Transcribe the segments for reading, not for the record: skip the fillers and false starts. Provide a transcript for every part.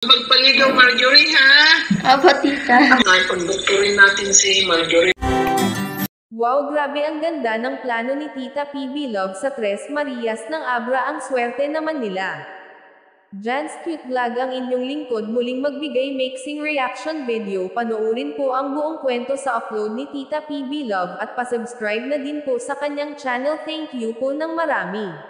Magpaligaw, Marjorie, ha? Opo, tita. Pagdoktorin natin si Marjorie. Wow, grabe ang ganda ng plano ni Tita PB Love sa Tres Marias ng Abra, ang swerte naman nila. Jan's Cute Vlog ang inyong lingkod, muling magbigay mixing reaction video. Panoorin po ang buong kwento sa upload ni Tita PB Love at pasubscribe na din po sa kanyang channel. Thank you po ng marami.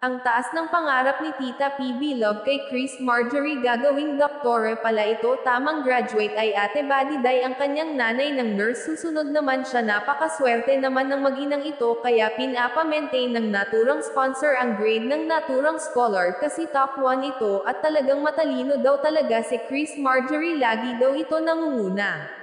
Ang taas ng pangarap ni Tita PB Love kay Chris Marjorie, gagawing doktore pala ito. Tamang graduate ay Ate Badiday ang kanyang nanay ng nurse. Susunod naman siya, napakaswerte naman ng mag-inang ito, kaya pinapa-maintain ng naturang sponsor ang grade ng naturang scholar kasi top 1 ito at talagang matalino daw talaga si Chris Marjorie, lagi daw ito nangunguna.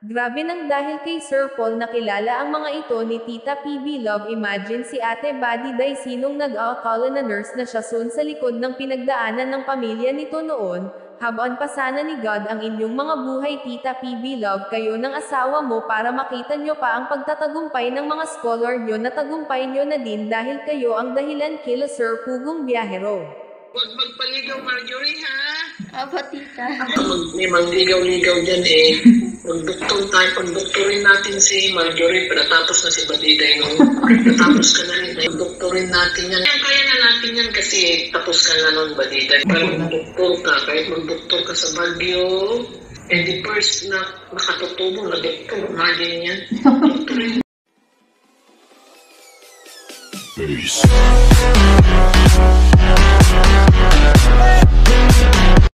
Grabe nang dahil kay Sir Paul nakilala ang mga ito ni Tita PB Love. Imagine si Ate Badiday, sinong nag-akala na nurse na siya soon sa likod ng pinagdaanan ng pamilya nito noon. Habaan pa sana ni God ang inyong mga buhay, Tita PB Love, kayo ng asawa mo, para makita nyo pa ang pagtatagumpay ng mga scholar nyo. Natagumpay nyo na din dahil kayo ang dahilan kila Sir Pugong Biyahero. Huwag magpaligaw, Marjorie, ha? Opo, tita. May mangligaw-ligaw dyan eh. Magdoktor tayo, pagdoktorin natin si Marjorie, natapos na si Badiday, no? Natapos ka na rin, pagdoktorin natin yan. Kaya na natin yan kasi tapos ka na nun, Badiday. Pero magdoktor ka, kahit magdoktor ka sa Baguio, and the first na nakatutubo na doktor, imagine yan. Doktorin. Peace.